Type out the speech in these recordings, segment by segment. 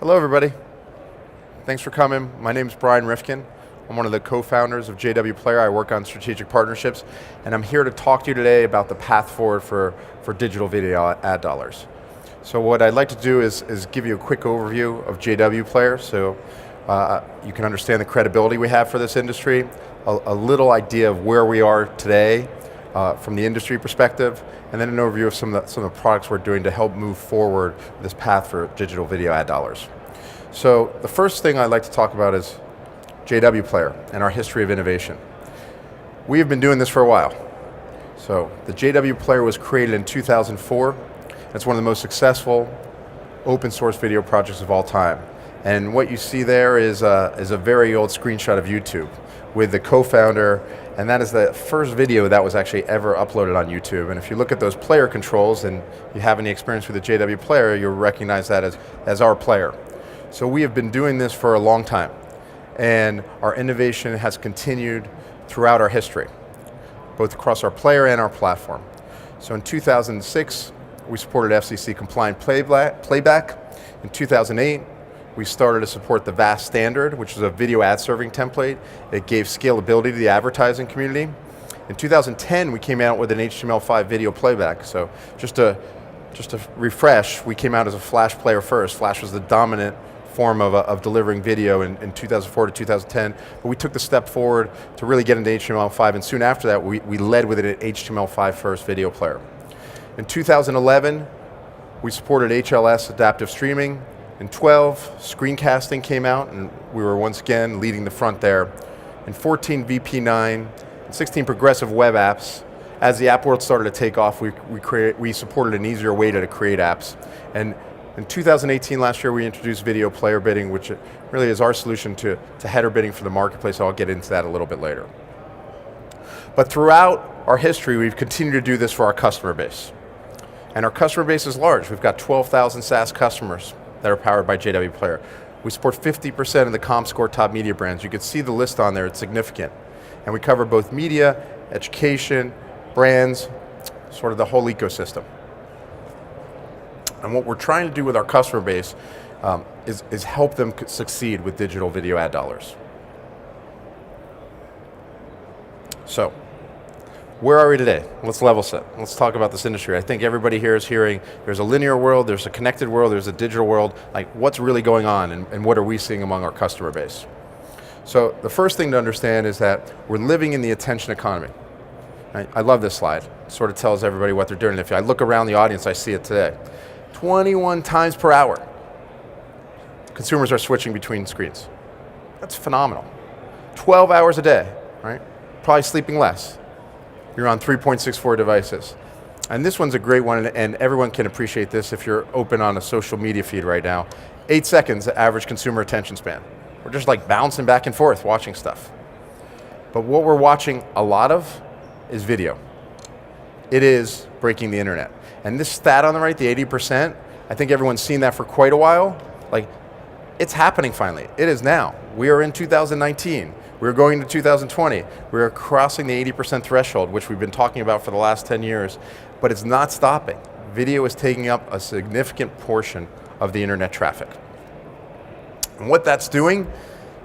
Hello everybody. Thanks for coming. My name is Rifkin. I'm one of the co-founders of JW Player. I work on strategic partnerships, and I'm here to talk to you today about the path forward for digital video ad dollars. So what I'd like to do is give you a quick overview of JW Player so you can understand the credibility we have for this industry, a little idea of where we are today from the industry perspective, and then an overview of some of the products we're doing to help move forward this path for digital video ad dollars. So the first thing I'd like to talk about is JW Player and our history of innovation. We have been doing this for a while. So the JW Player was created in 2004. It's one of the most successful open source video projects of all time. And what you see there is a very old screenshot of YouTube with the co-founder, and that is the first video that was actually ever uploaded on YouTube. And if you look at those player controls and you have any experience with the JW Player, you'll recognize that as our player. So we have been doing this for a long time, and our innovation has continued throughout our history, both across our player and our platform. So in 2006, we supported FCC compliant playback. In 2008, we started to support the VAST standard, which is a video ad serving template. It gave scalability to the advertising community. In 2010, we came out with an HTML5 video playback. So just to refresh, we came out as a Flash player first. Flash was the dominant form of delivering video in 2004 to 2010, but we took the step forward to really get into HTML5, and soon after that, we led with an HTML5 first video player. In 2011, we supported HLS adaptive streaming. In 12, screencasting came out, and we were once again leading the front there. In 14, VP9, and 16, progressive web apps. As the app world started to take off, we supported an easier way to create apps. And in 2018, last year, we introduced video player bidding, which really is our solution to header bidding for the marketplace. I'll get into that a little bit later. But throughout our history, we've continued to do this for our customer base. And our customer base is large. We've got 12,000 SaaS customers that are powered by JW Player. We support 50% of the ComScore top media brands. You can see the list on there, it's significant. And we cover both media, education, brands, sort of the whole ecosystem. And what we're trying to do with our customer base is help them succeed with digital video ad dollars. So, where are we today? Let's level set. Let's talk about this industry. I think everybody here is hearing there's a linear world, there's a connected world, there's a digital world. Like, what's really going on and what are we seeing among our customer base? So the first thing to understand is that we're living in the attention economy. Right? I love this slide. It sort of tells everybody what they're doing. If I look around the audience, I see it today. 21 times per hour, consumers are switching between screens. That's phenomenal. 12 hours a day, right? Probably sleeping less. You're on 3.64 devices. And this one's a great one, and everyone can appreciate this if you're open on a social media feed right now. 8 seconds, the average consumer attention span. We're just like bouncing back and forth watching stuff. But what we're watching a lot of is video. It is breaking the internet. And this stat on the right, the 80%, I think everyone's seen that for quite a while. Like, it's happening finally. It is now. We are in 2019. We're going to 2020. We're crossing the 80% threshold, which we've been talking about for the last 10 years, but it's not stopping. Video is taking up a significant portion of the internet traffic. And what that's doing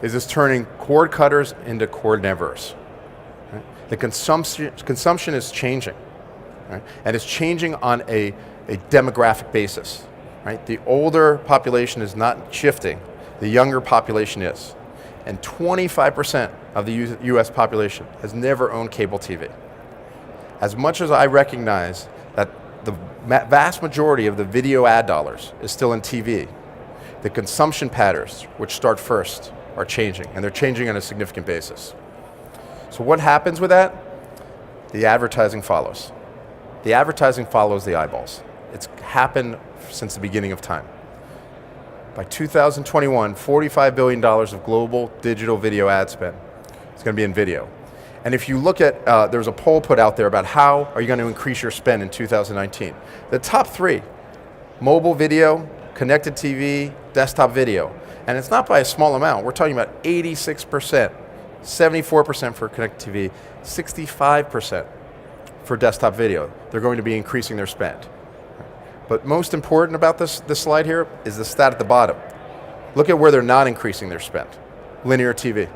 is it's turning cord cutters into cord nevers. Right? The consumption is changing, right? And it's changing on a demographic basis. Right? The older population is not shifting, the younger population is. And 25% of the US population has never owned cable TV. As much as I recognize that the vast majority of the video ad dollars is still in TV, the consumption patterns, which start first, are changing, and they're changing on a significant basis. So what happens with that? The advertising follows. The advertising follows the eyeballs. It's happened since the beginning of time. By 2021, $45 billion of global digital video ad spend is going to be in video. And if you look at, there's a poll put out there about how are you going to increase your spend in 2019. The top three, mobile video, connected TV, desktop video. And it's not by a small amount. We're talking about 86%, 74% for connected TV, 65% for desktop video. They're going to be increasing their spend. But most important about this slide here is the stat at the bottom. Look at where they're not increasing their spend. Linear TV.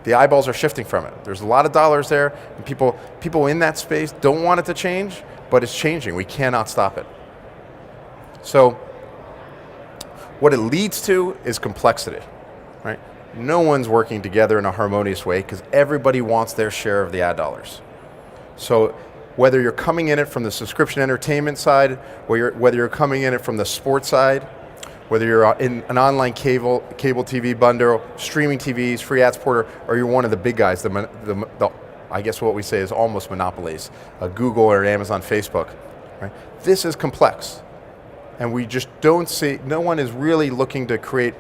The eyeballs are shifting from it. There's a lot of dollars there, and people in that space don't want it to change, but it's changing. We cannot stop it. So what it leads to is complexity, right? No one's working together in a harmonious way because everybody wants their share of the ad dollars. So whether you're coming in it from the subscription entertainment side, whether you're coming in it from the sports side, whether you're in an online cable TV bundle, streaming TVs, free ad supporter, or you're one of the big guys, I guess what we say is almost monopolies, a Google or an Amazon, Facebook, right? This is complex. And we just don't see, no one is really looking to create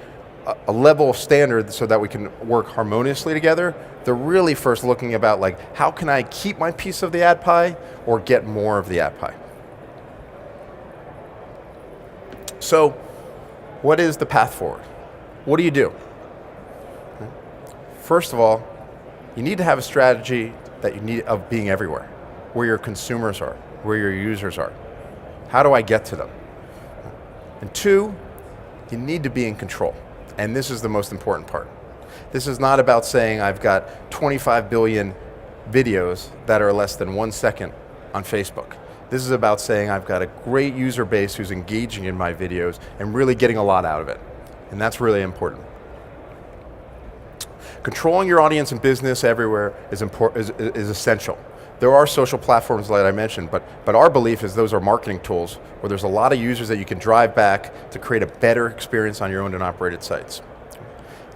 a level of standard so that we can work harmoniously together. They're really first looking about like, how can I keep my piece of the ad pie or get more of the ad pie? So, what is the path forward? What do you do? First of all, you need to have a strategy that you need of being everywhere, where your consumers are, where your users are. How do I get to them? And two, you need to be in control. And this is the most important part. This is not about saying I've got 25 billion videos that are less than 1 second on Facebook. This is about saying I've got a great user base who's engaging in my videos and really getting a lot out of it. And that's really important. Controlling your audience and business everywhere is essential. There are social platforms like I mentioned, but our belief is those are marketing tools where there's a lot of users that you can drive back to create a better experience on your owned and operated sites.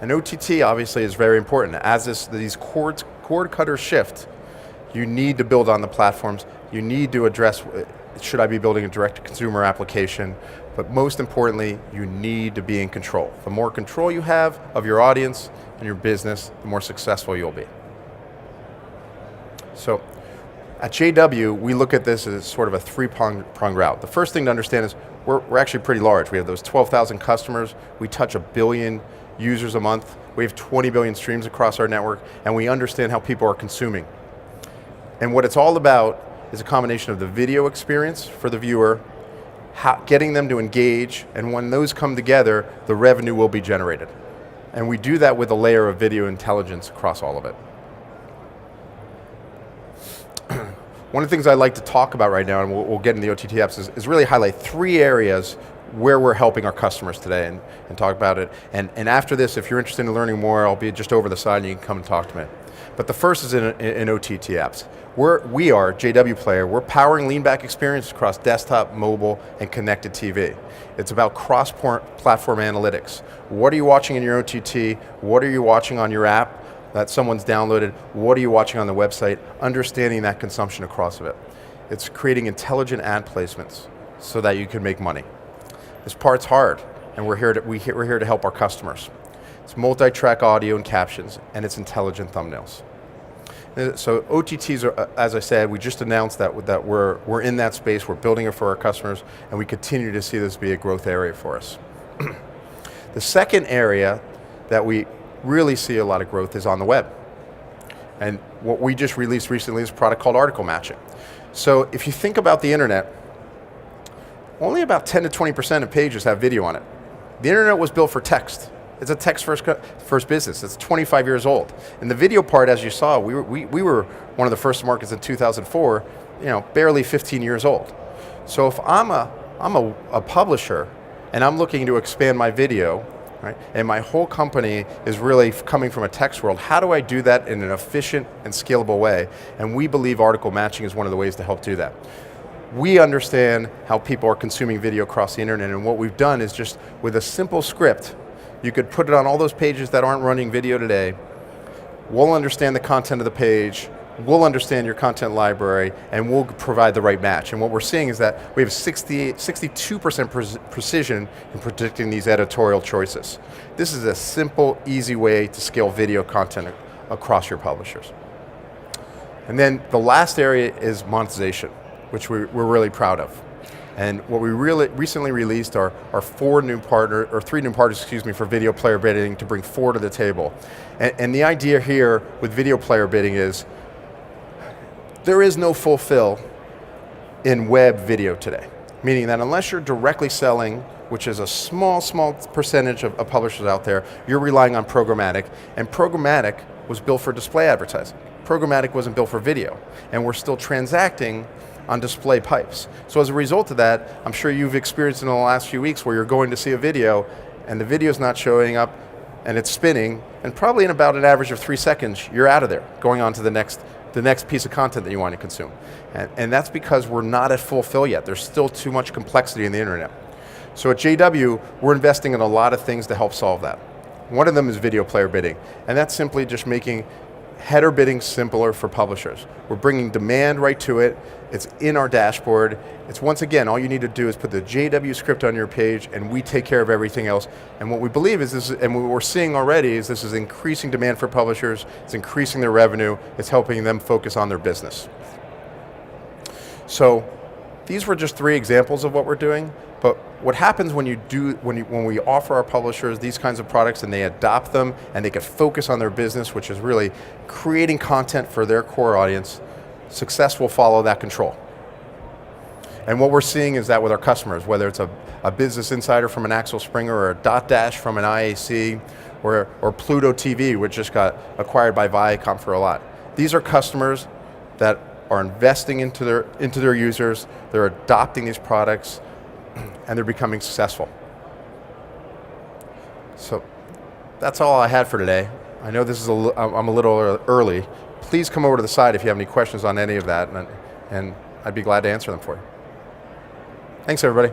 And OTT obviously is very important. As these cord cutters shift, you need to build on the platforms. You need to address, should I be building a direct-to-consumer application? But most importantly, you need to be in control. The more control you have of your audience and your business, the more successful you'll be. So, at JW, we look at this as sort of a three-pronged route. The first thing to understand is we're actually pretty large. We have those 12,000 customers. We touch 1 billion users a month. We have 20 billion streams across our network, and we understand how people are consuming. And what it's all about is a combination of the video experience for the viewer, getting them to engage, and when those come together, the revenue will be generated. And we do that with a layer of video intelligence across all of it. One of the things I'd like to talk about right now, and we'll get in the OTT apps, is really highlight 3 areas where we're helping our customers today and talk about it. And after this, if you're interested in learning more, I'll be just over the side and you can come and talk to me. But the first is in OTT apps. We are, JW Player, we're powering lean-back experience across desktop, mobile, and connected TV. It's about cross-platform analytics. What are you watching in your OTT? What are you watching on your app that someone's downloaded? What are you watching on the website? Understanding that consumption across of it. It's creating intelligent ad placements so that you can make money. This part's hard, and we're here to help our customers. It's multi-track audio and captions, and it's intelligent thumbnails. So OTTs are, as I said, we just announced that we're in that space, we're building it for our customers, and we continue to see this be a growth area for us. The second area that we really see a lot of growth is on the web. And what we just released recently is a product called article matching. So if you think about the internet, only about 10 to 20% of pages have video on it. The internet was built for text. It's a text-first business. It's 25 years old. And the video part, as you saw, we were one of the first markets in 2004, barely 15 years old. So if I'm a publisher and I'm looking to expand my video, right, and my whole company is really coming from a text world, how do I do that in an efficient and scalable way? And we believe article matching is one of the ways to help do that. We understand how people are consuming video across the internet, and what we've done is just with a simple script, you could put it on all those pages that aren't running video today. We'll understand the content of the page, we'll understand your content library, and we'll provide the right match. And what we're seeing is that we have 62% precision in predicting these editorial choices. This is a simple, easy way to scale video content across your publishers. And then the last area is monetization, which we're really proud of. And what we recently released are 3 new partners, for video player bidding to bring 4 to the table. And the idea here with video player bidding is there is no fulfill in web video today. Meaning that unless you're directly selling which is a small percentage of publishers out there, you're relying on programmatic, and programmatic was built for display advertising. Programmatic wasn't built for video, and we're still transacting on display pipes. So as a result of that, I'm sure you've experienced in the last few weeks where you're going to see a video, and the video's not showing up, and it's spinning, and probably in about an average of 3 seconds, you're out of there, going on to the next piece of content that you want to consume. And that's because we're not at full fill yet. There's still too much complexity in the internet. So at JW, we're investing in a lot of things to help solve that. One of them is video player bidding, and that's simply just making header bidding simpler for publishers. We're bringing demand right to it. It's in our dashboard. It's, once again, all you need to do is put the JW script on your page, and we take care of everything else. And what we believe is this, and what we're seeing already is this is increasing demand for publishers. It's increasing their revenue. It's helping them focus on their business. So these were just 3 examples of what we're doing. But what happens when we offer our publishers these kinds of products and they adopt them and they can focus on their business, which is really creating content for their core audience, success will follow that control. And what we're seeing is that with our customers, whether it's a business insider from an Axel Springer or a Dotdash from an IAC or Pluto TV, which just got acquired by Viacom for a lot. These are customers that are investing into their users, they're adopting these products, and they're becoming successful. So that's all I had for today. I know this is I'm a little early. Please come over to the side if you have any questions on any of that, and I'd be glad to answer them for you. Thanks, everybody.